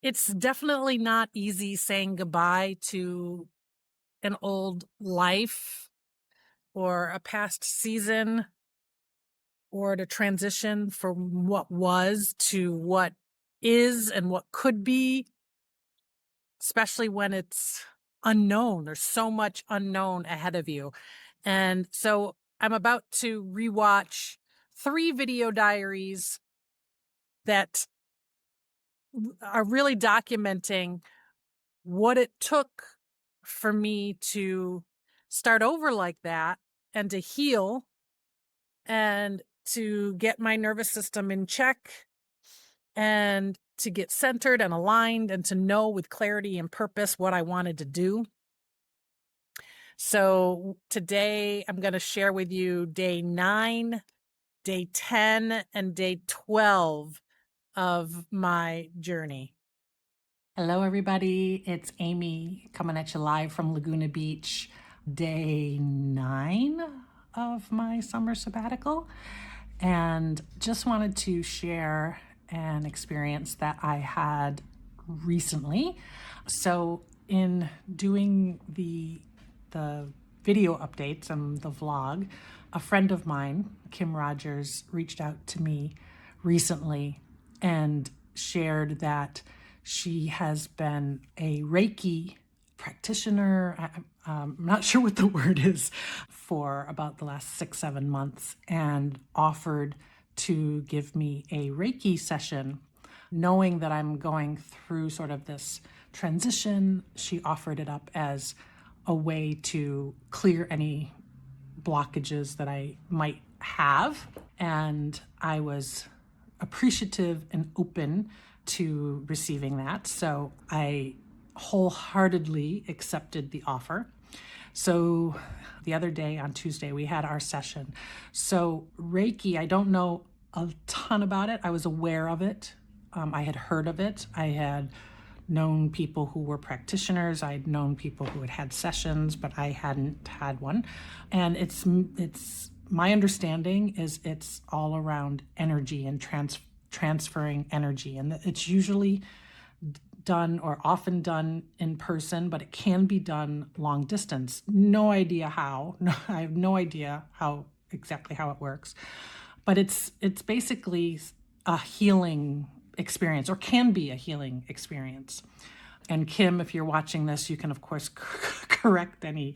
It's definitely not easy saying goodbye to an old life or a past season or to transition from what was to what is and what could be, especially when it's unknown. There's so much unknown ahead of you. And so I'm about to rewatch 3 video diaries that are really documenting what it took for me to start over like that and to heal and to get my nervous system in check and to get centered and aligned and to know with clarity and purpose what I wanted to do. So today I'm going to share with you day 9, day 10, and day 12 of my journey. Hello, everybody. It's Amy coming at you live from Laguna Beach, day 9 of my summer sabbatical. And just wanted to share an experience that I had recently. So, in doing the video updates and the vlog, a friend of mine, Kim Rogers, reached out to me recently and shared that she has been a Reiki practitioner. I'm not sure what the word is, for about the last 6-7 months, and offered to give me a Reiki session. Knowing that I'm going through sort of this transition, she offered it up as a way to clear any blockages that I might have. And I was appreciative and open to receiving that. So I wholeheartedly accepted the offer. So the other day on Tuesday, we had our session. So Reiki, I don't know a ton about it. I was aware of it. I had heard of it. I had known people who were practitioners. I'd known people who had had sessions, but I hadn't had one. And it's my understanding is it's all around energy and transferring energy. And it's usually done or often done in person, but it can be done long distance. No idea how. No, I have no idea exactly how it works. But it's basically a healing experience, or can be a healing experience. And Kim, if you're watching this, you can of course correct any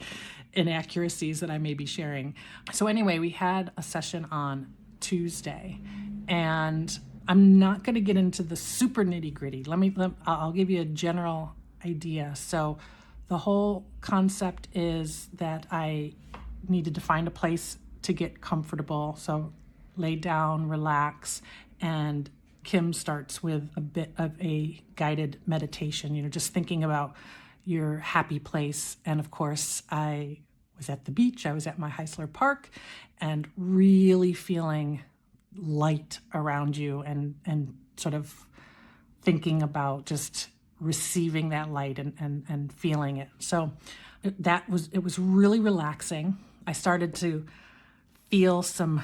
inaccuracies that I may be sharing. So anyway, we had a session on Tuesday, and I'm not going to get into the super nitty gritty. I'll give you a general idea. So the whole concept is that I needed to find a place to get comfortable. So lay down, relax, and Kim starts with a bit of a guided meditation, just thinking about your happy place. And of course, I was at the beach. I was at my Heisler Park and really feeling light around you and sort of thinking about just receiving that light and feeling it. So it was really relaxing. I started to feel some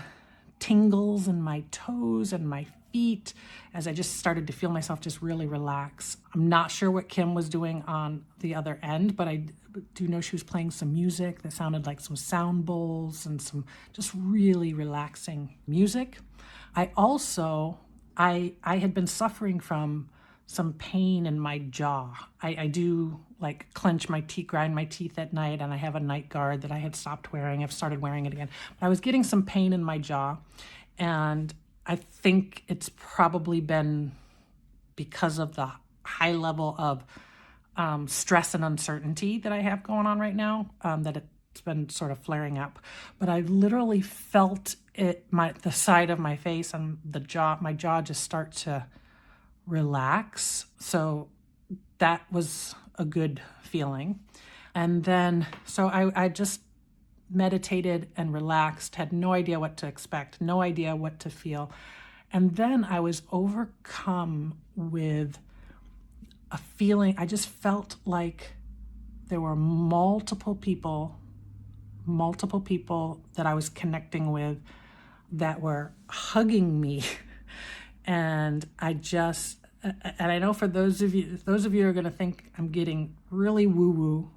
tingles in my toes and my feet as I just started to feel myself just really relax. I'm not sure what Kim was doing on the other end, but I do know she was playing some music that sounded like some sound bowls and some just really relaxing music. I had been suffering from some pain in my jaw. I do like clench my teeth, grind my teeth at night, and I have a night guard that I had stopped wearing. I've started wearing it again. But I was getting some pain in my jaw, and I think it's probably been because of the high level of stress and uncertainty that I have going on right now, that it's been sort of flaring up. But I literally felt the side of my face and my jaw just start to relax. So that was a good feeling. And then, so I just meditated and relaxed, had no idea what to expect, no idea what to feel. And then I was overcome with a feeling. I just felt like there were multiple people that I was connecting with that were hugging me. And I just and I know for those of you are going to think I'm getting really woo-woo,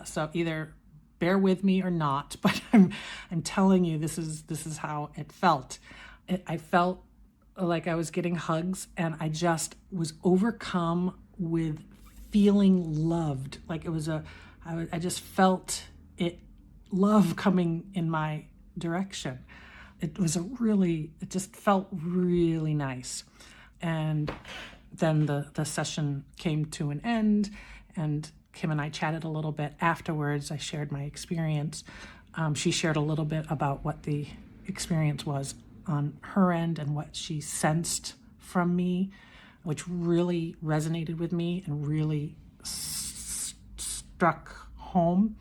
so either bear with me or not, but I'm telling you this is how it felt. I felt like I was getting hugs, and I just was overcome with feeling loved. Like it was I just felt it, love coming in my direction. It just felt really nice. And then the session came to an end, and Kim and I chatted a little bit afterwards. I shared my experience. She shared a little bit about what the experience was on her end and what she sensed from me, which really resonated with me and really struck home.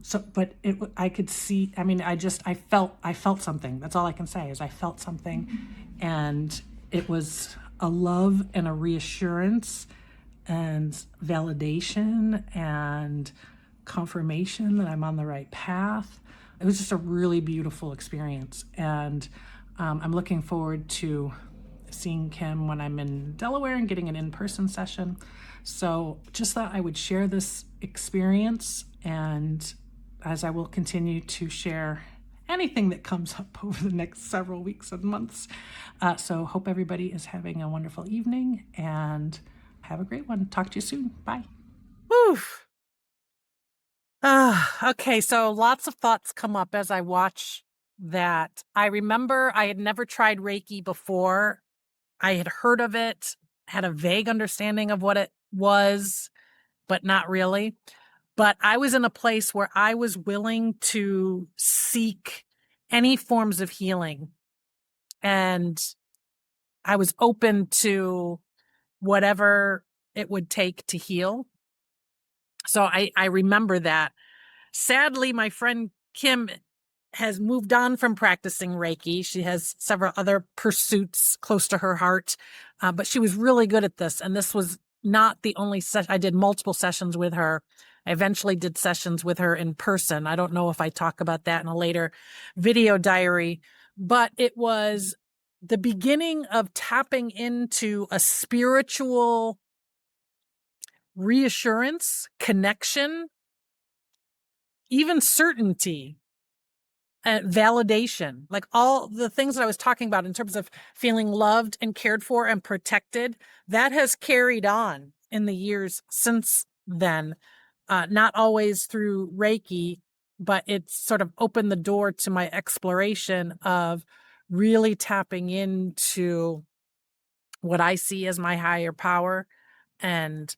So, but I could see, I mean, I felt something. That's all I can say is I felt something. And it was a love and a reassurance and validation and confirmation that I'm on the right path. It was just a really beautiful experience. And I'm looking forward to seeing Kim when I'm in Delaware and getting an in-person session. So just thought I would share this experience, and as I will continue to share anything that comes up over the next several weeks and months. So hope everybody is having a wonderful evening, and have a great one. Talk to you soon. Bye. Whew. Okay, so lots of thoughts come up as I watch that. I remember I had never tried Reiki before. I had heard of it, had a vague understanding of what it was, but not really. But I was in a place where I was willing to seek any forms of healing. And I was open to whatever it would take to heal. So I remember that. Sadly, my friend Kim has moved on from practicing Reiki. She has several other pursuits close to her heart, but she was really good at this. And this was not the only session. I did multiple sessions with her. I eventually did sessions with her in person. I don't know if I talk about that in a later video diary, but it was the beginning of tapping into a spiritual reassurance, connection, even certainty, validation, like all the things that I was talking about in terms of feeling loved and cared for and protected. That has carried on in the years since then, not always through Reiki, but it's sort of opened the door to my exploration of really tapping into what I see as my higher power, and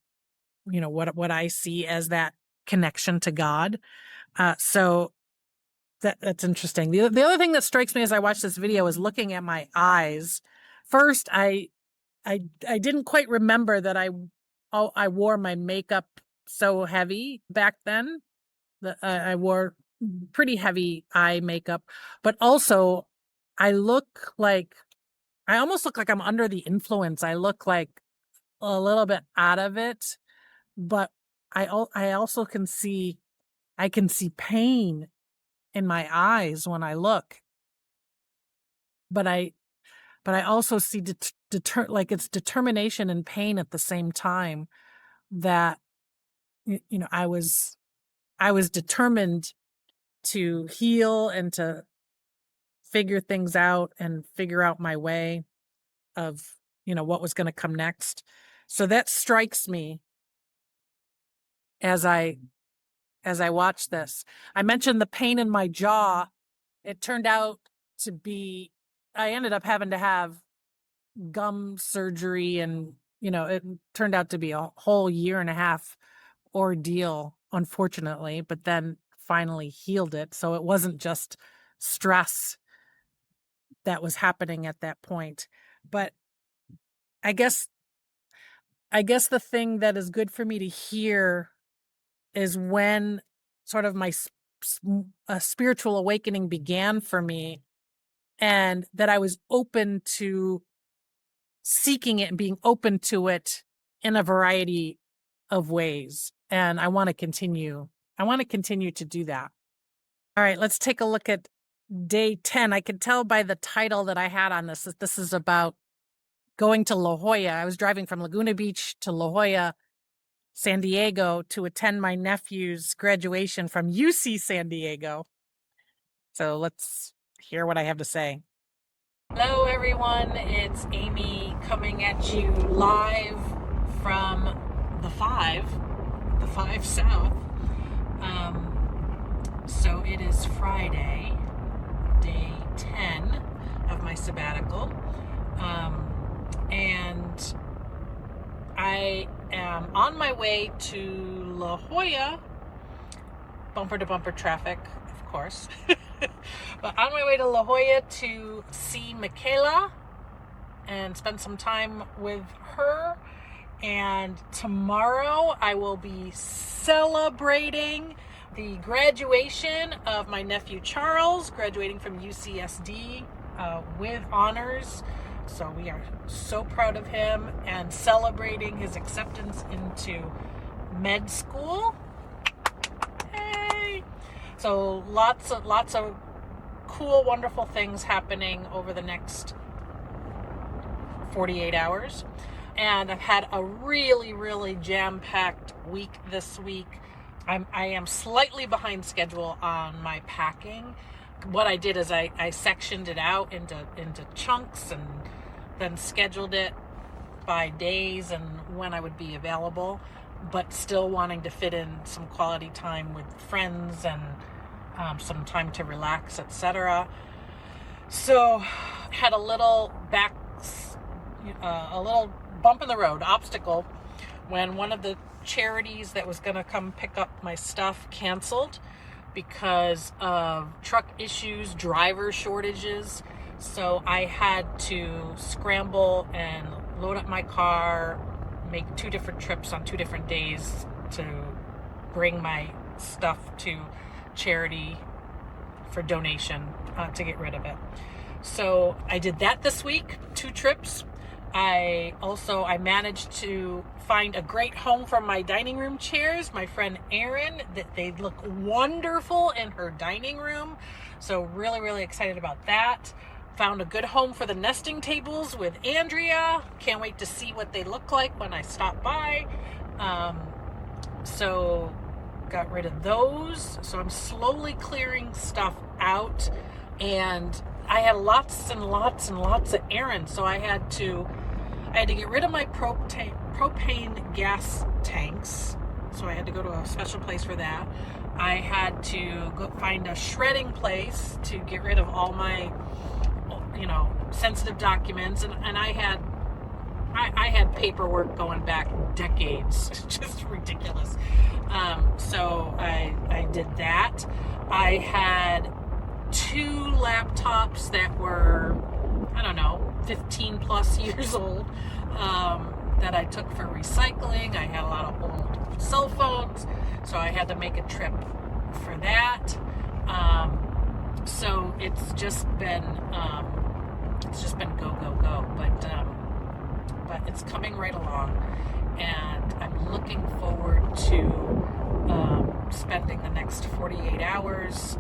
what I see as that connection to God. So that's interesting. The other thing that strikes me as I watch this video is looking at my eyes. First, I didn't quite remember that I wore my makeup so heavy back then. I wore pretty heavy eye makeup, but also I almost look like I'm under the influence. I look like a little bit out of it, but I also I can see pain in my eyes when I look, but I also see like it's determination and pain at the same time, that I was determined to heal and to figure things out and figure out my way of what was going to come next. So that strikes me as I watch this. I mentioned the pain in my jaw. It turned out to be, I ended up having to have gum surgery, and it turned out to be a whole year and a half ordeal, unfortunately, but then finally healed it. So it wasn't just stress that was happening at that point. But I guess the thing that is good for me to hear is when sort of my spiritual awakening began for me, and that I was open to seeking it and being open to it in a variety of ways. And I want to continue to do that. All right, let's take a look at day 10. I could tell by the title that I had on this that this is about going to La Jolla. I was driving from Laguna Beach to La Jolla, San Diego, to attend my nephew's graduation from UC San Diego. So let's hear what I have to say. Hello, everyone. It's Amy coming at you live from the Five South. So it is Friday, day 10 of my sabbatical. And I am on my way to La Jolla, bumper to bumper traffic, of course. But on my way to La Jolla to see Michaela and spend some time with her. And tomorrow I will be celebrating the graduation of my nephew Charles, graduating from UCSD with honors. So we are so proud of him and celebrating his acceptance into med school. Hey! So lots of cool, wonderful things happening over the next 48 hours. And I've had a really, really jam-packed week this week. I am slightly behind schedule on my packing. What I did is I sectioned it out into chunks and then scheduled it by days and when I would be available, but still wanting to fit in some quality time with friends and some time to relax, etc. So had a little bump in the road, obstacle, when one of the charities that was going to come pick up my stuff canceled because of truck issues, driver shortages. So I had to scramble and load up my car, make 2 different trips on 2 different days to bring my stuff to charity for donation to get rid of it. So I did that this week, 2 trips. I managed to find a great home for my dining room chairs. My friend Erin, that they look wonderful in her dining room. So really, really excited about that. Found a good home for the nesting tables with Andrea. Can't wait to see what they look like when I stop by. So got rid of those. So I'm slowly clearing stuff out, and I had lots and lots of errands. So I had to get rid of my propane gas tanks. So I had to go to a special place for that. I had to go find a shredding place to get rid of all my, sensitive documents. And I had paperwork going back decades, just ridiculous. So I did that. I had 2 laptops that were, 15 plus years old, that I took for recycling. I had a lot of old cell phones, so I had to make a trip for that. So it's just been go, but it's coming right along, and I'm looking forward to spending the next 48 hours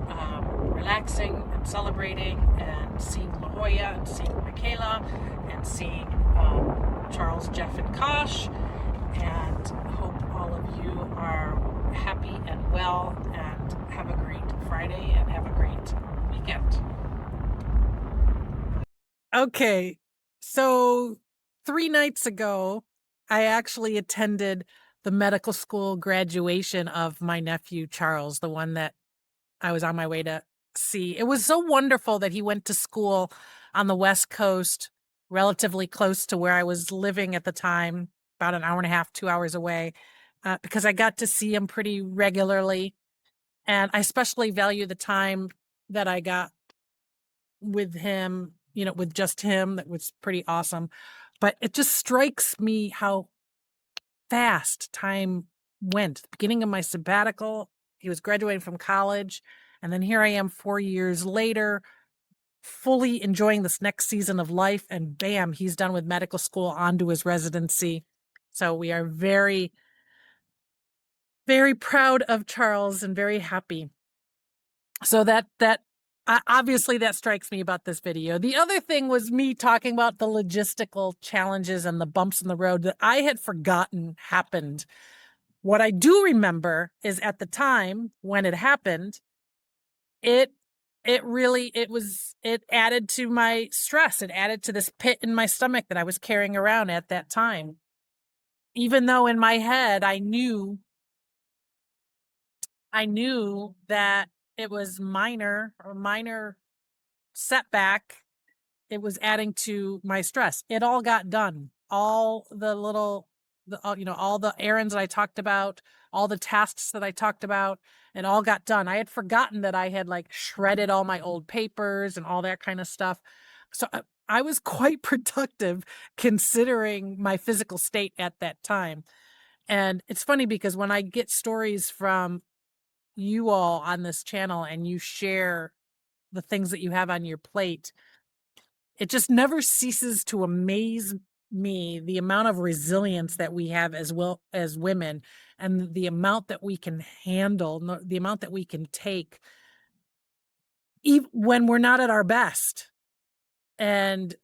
relaxing and celebrating and seeing La Jolla and seeing Michaela and seeing Charles, Jeff, and Kosh, and hope all of you are happy and well and have a great Friday and have a great weekend. Okay, so 3 nights ago, I actually attended the medical school graduation of my nephew Charles, the one that I was on my way to see. It was so wonderful that he went to school on the West Coast, relatively close to where I was living at the time, about an hour and a half, 2 hours away, because I got to see him pretty regularly. And I especially value the time that I got with him, with just him. That was pretty awesome. But it just strikes me how fast time went. The beginning of my sabbatical, he was graduating from college, and then here I am 4 years later, fully enjoying this next season of life, and bam, he's done with medical school, on to his residency. So we are very, very proud of Charles and very happy. So that obviously that strikes me about this video. The other thing was me talking about the logistical challenges and the bumps in the road that I had forgotten happened. What I do remember is at the time when it happened, it added to my stress. It added to this pit in my stomach that I was carrying around at that time. Even though in my head I knew that it was minor setback. It was adding to my stress. It all got done. All the errands that I talked about, all the tasks that I talked about, it all got done. I had forgotten that I had like shredded all my old papers and all that kind of stuff. So I was quite productive considering my physical state at that time. And it's funny because when I get stories from you all on this channel and you share the things that you have on your plate, it just never ceases to amaze me, the amount of resilience that we have as well as women, and the amount that we can handle, the amount that we can take even when we're not at our best. And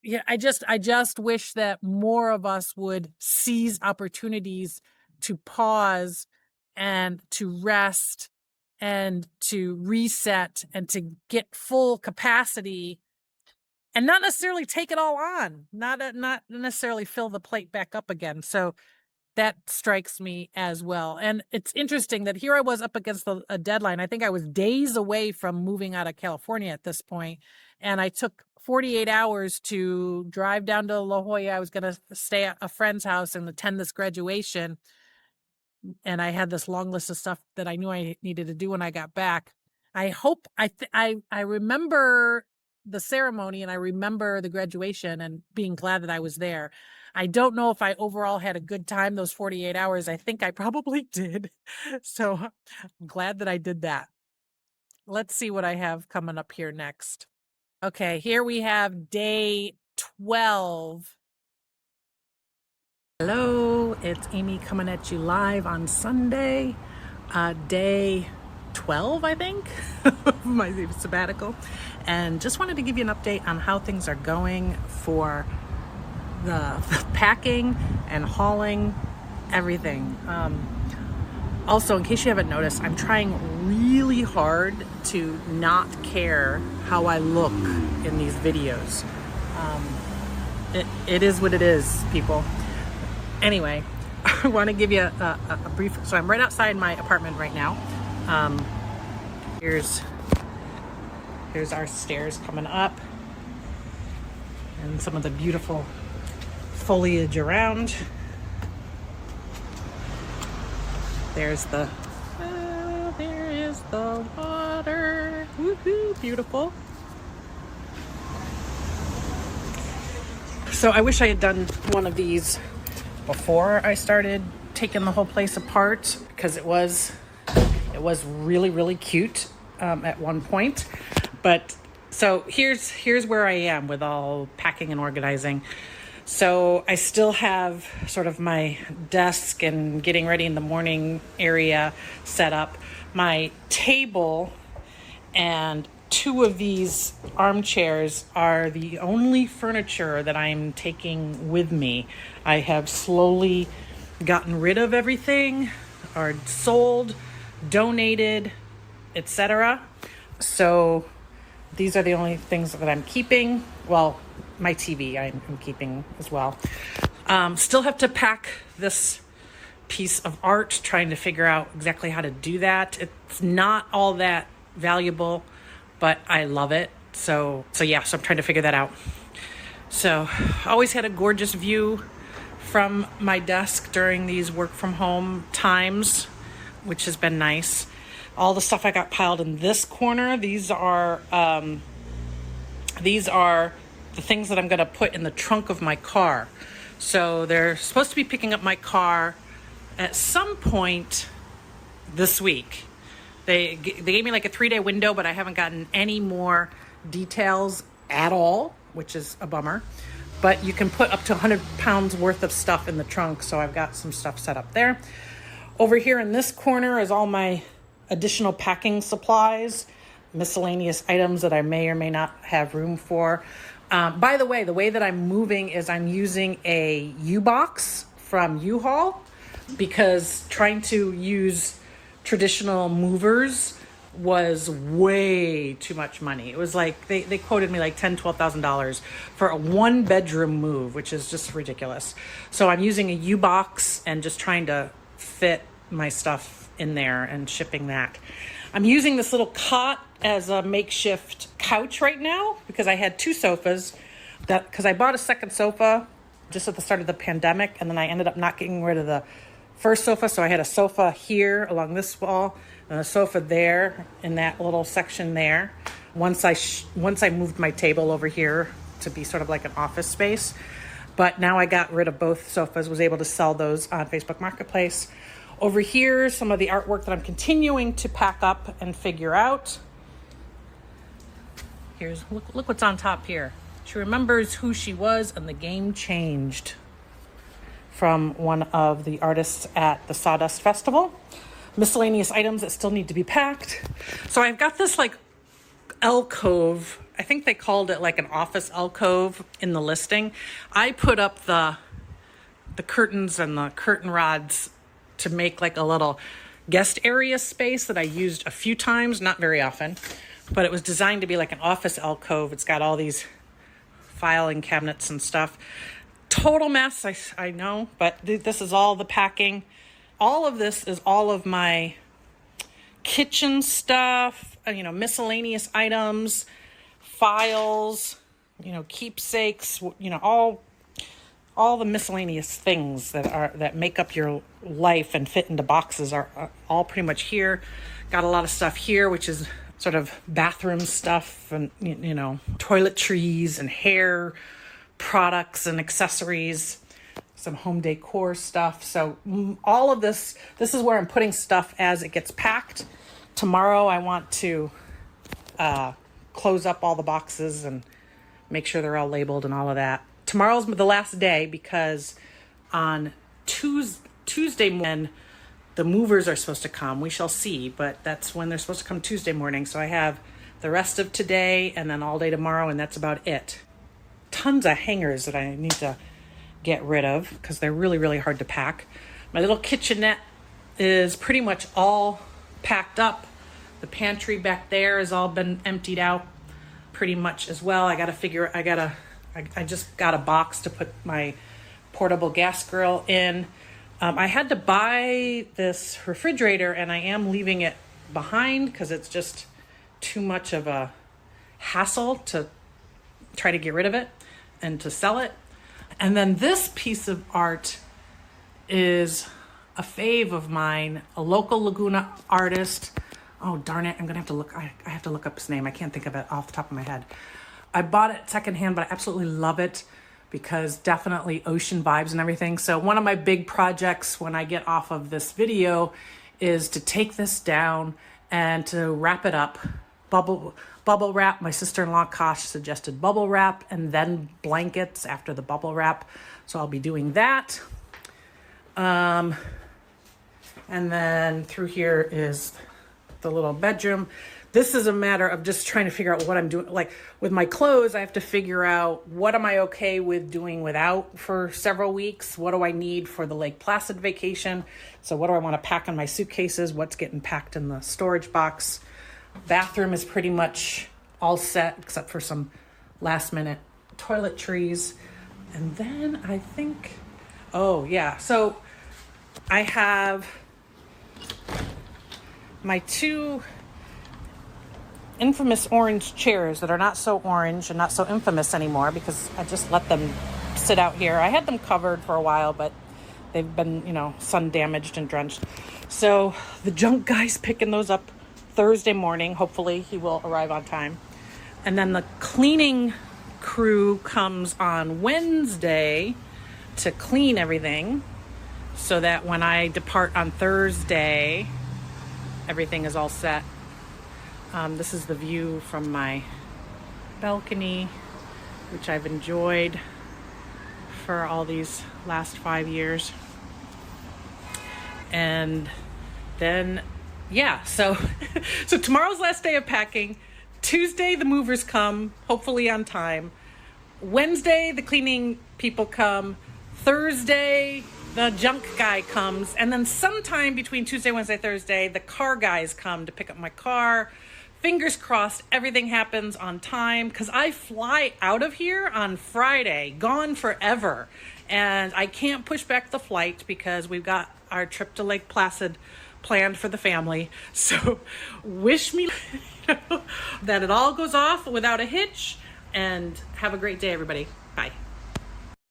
yeah, I just wish that more of us would seize opportunities to pause and to rest and to reset and to get full capacity and not necessarily take it all on, not necessarily fill the plate back up again. So that strikes me as well. And it's interesting that here I was up against a deadline. I think I was days away from moving out of California at this point, and I took 48 hours to drive down to La Jolla. I was going to stay at a friend's house and attend this graduation. And I had this long list of stuff that I knew I needed to do when I got back. I remember the ceremony and I remember the graduation and being glad that I was there. I don't know if I overall had a good time those 48 hours. I think I probably did. So I'm glad that I did that. Let's see what I have coming up here next. Okay, here we have day 12. Hello, it's Amy coming at you live on Sunday, day 12, I think, of my sabbatical. And just wanted to give you an update on how things are going for the packing and hauling, everything. Also, in case you haven't noticed, I'm trying really hard to not care how I look in these videos. It is what it is, people. Anyway, I want to give you a brief. So I'm right outside my apartment right now. Here's our stairs coming up, and some of the beautiful foliage around. There is the water. Woohoo! Beautiful. So I wish I had done one of these before I started taking the whole place apart, because it was really, really cute at one point. But so here's where I am with all packing and organizing. So I still have sort of my desk and getting ready in the morning area set up. My table and 2 of these armchairs are the only furniture that I'm taking with me. I have slowly gotten rid of everything, or sold, donated, etc. So these are the only things that I'm keeping. Well, my TV I'm keeping as well. Still have to pack this piece of art, trying to figure out exactly how to do that. It's not all that valuable, but I love it. So I'm trying to figure that out. So always had a gorgeous view from my desk during these work from home times, which has been nice. All the stuff I got piled in this corner, these are the things that I'm going to put in the trunk of my car. So they're supposed to be picking up my car at some point this week. They gave me like a 3-day window, but I haven't gotten any more details at all, which is a bummer. But you can put up to 100 pounds worth of stuff in the trunk, so I've got some stuff set up there. Over here in this corner is all my additional packing supplies. miscellaneous items that I may or may not have room for. By the way that I'm moving is I'm using a U-box from U-Haul, because trying to use traditional movers was way too much money. It was like they quoted me like $10,000-$12,000 for a 1-bedroom move, which is just ridiculous. So I'm using a U-box and just trying to fit my stuff in there and shipping that. I'm using this little cot as a makeshift couch right now because I had 2 sofas, because I bought a second sofa just at the start of the pandemic, and then I ended up not getting rid of the first sofa. So I had a sofa here along this wall and a sofa there in that little section there. Once I moved my table over here to be sort of like an office space. But now I got rid of both sofas, was able to sell those on Facebook Marketplace. Over here, some of the artwork that I'm continuing to pack up and figure out. Look what's on top here. She remembers who she was and the game changed, from one of the artists at the Sawdust Festival. Miscellaneous items that still need to be packed. So I've got this like alcove. I think they called it like an office alcove in the listing. I put up the curtains and the curtain rods to make like a little guest area space that I used a few times, not very often, but it was designed to be like an office alcove. It's got all these filing cabinets and stuff. Total mess, I know, but this is all the packing. All of this is all of my kitchen stuff, miscellaneous items, files, keepsakes, all the miscellaneous things that make up your life and fit into boxes are all pretty much here. Got a lot of stuff here, which is sort of bathroom stuff and, toiletries and hair products and accessories, some home decor stuff. So all of this is where I'm putting stuff as it gets packed. Tomorrow I want to close up all the boxes and make sure they're all labeled and all of that. Tomorrow's the last day, because on Tuesday when the movers are supposed to come, we shall see, but that's when they're supposed to come, Tuesday morning. So I have the rest of today and then all day tomorrow, and that's about it. Tons of hangers that I need to get rid of because they're really, really hard to pack. My little kitchenette is pretty much all packed up. The pantry back there has all been emptied out pretty much as well. I just got a box to put my portable gas grill in. I had to buy this refrigerator, and I am leaving it behind because it's just too much of a hassle to try to get rid of it and to sell it. And then this piece of art is a fave of mine, a local Laguna artist. Oh, darn it. I'm going to have to look. I have to look up his name. I can't think of it off the top of my head. I bought it secondhand, but I absolutely love it because definitely ocean vibes and everything. So one of my big projects when I get off of this video is to take this down and to wrap it up. Bubble wrap. My sister-in-law Kosh suggested bubble wrap and then blankets after the bubble wrap. So I'll be doing that. And then through here is the little bedroom. This is a matter of just trying to figure out what I'm doing. Like with my clothes, I have to figure out what am I okay with doing without for several weeks? What do I need for the Lake Placid vacation? So what do I want to pack in my suitcases? What's getting packed in the storage box? Bathroom is pretty much all set except for some last minute toiletries. And then I think, so I have my 2 infamous orange chairs that are not so orange and not so infamous anymore because I just let them sit out here. I had them covered for a while, but they've been, sun damaged and drenched. So the junk guy's picking those up Thursday morning. Hopefully he will arrive on time. And then the cleaning crew comes on Wednesday to clean everything so that when I depart on Thursday, everything is all set. This is the view from my balcony, which I've enjoyed for all these last 5 years. And then Yeah, so so tomorrow's last day of packing. Tuesday the movers come, hopefully on time. Wednesday the cleaning people come. Thursday the junk guy comes, and then sometime between Tuesday, Wednesday, Thursday the car guys come to pick up my car. Fingers crossed everything happens on time, because I fly out of here on Friday, gone forever. And I can't push back the flight because we've got our trip to Lake Placid planned for the family. So wish me that it all goes off without a hitch, and have a great day, everybody. Bye.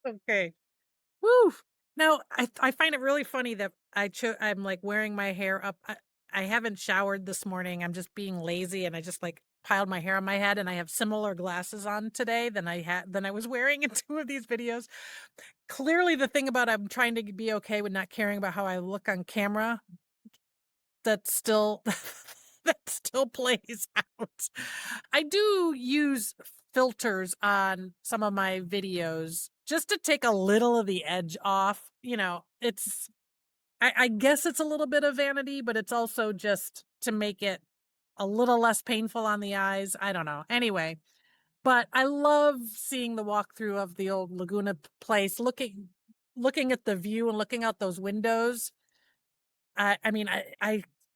Okay. Woo. Now, I find it really funny that I'm like wearing my hair up. I haven't showered this morning. I'm just being lazy, and I just like piled my hair on my head, and I have similar glasses on today than I was wearing in two of these videos. Clearly, the thing about I'm trying to be okay with not caring about how I look on camera, that still that still plays out. I do use filters on some of my videos just to take a little of the edge off. I guess it's a little bit of vanity, but it's also just to make it a little less painful on the eyes. I don't know. Anyway, but I love seeing the walkthrough of the old Laguna place, looking at the view and looking out those windows. I mean,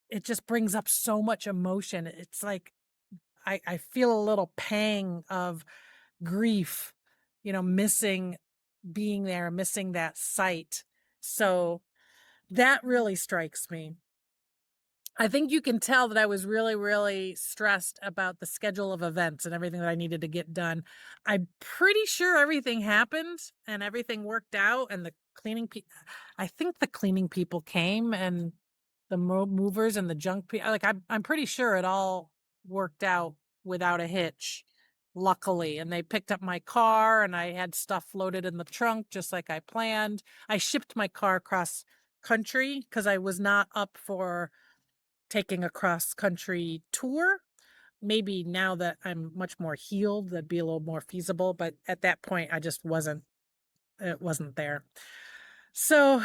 it just brings up so much emotion. It's like I feel a little pang of grief, missing being there, missing that sight. So that really strikes me. I think you can tell that I was really, really stressed about the schedule of events and everything that I needed to get done. I'm pretty sure everything happened and everything worked out, and I think the cleaning people came, and the movers and the junk people. Like I'm pretty sure it all worked out without a hitch, luckily. And they picked up my car, and I had stuff loaded in the trunk just like I planned. I shipped my car across country because I was not up for taking a cross country tour. Maybe now that I'm much more healed, that'd be a little more feasible. But at that point, it wasn't there. So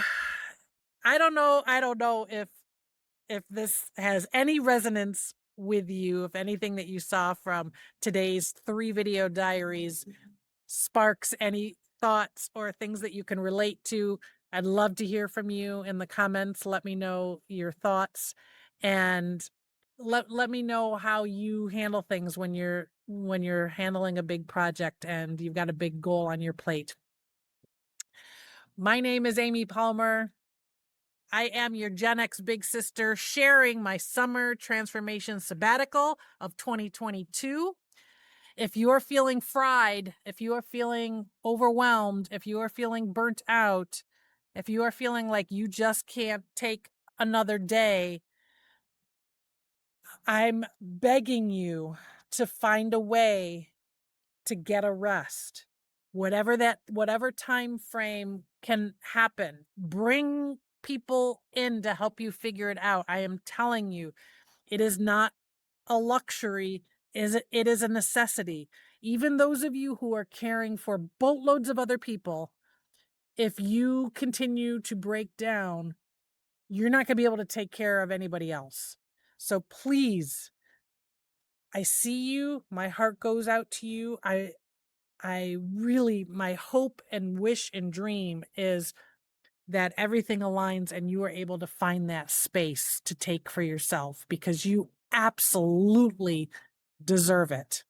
I don't know. I don't know if this has any resonance with you, if anything that you saw from today's 3 video diaries sparks any thoughts or things that you can relate to. I'd love to hear from you in the comments. Let me know your thoughts, and let me know how you handle things when you're handling a big project and you've got a big goal on your plate. My name is Amy Palmer. I am your Gen X big sister, sharing my summer transformation sabbatical of 2022. If you're feeling fried, if you are feeling overwhelmed, if you are feeling burnt out, if you are feeling like you just can't take another day, I'm begging you to find a way to get a rest. Whatever time frame can happen, bring people in to help you figure it out. I am telling you, it is not a luxury, it is a necessity. Even those of you who are caring for boatloads of other people, if you continue to break down, you're not going to be able to take care of anybody else. So please, I see you. My heart goes out to you. I really, my hope and wish and dream is that everything aligns and you are able to find that space to take for yourself, because you absolutely deserve it.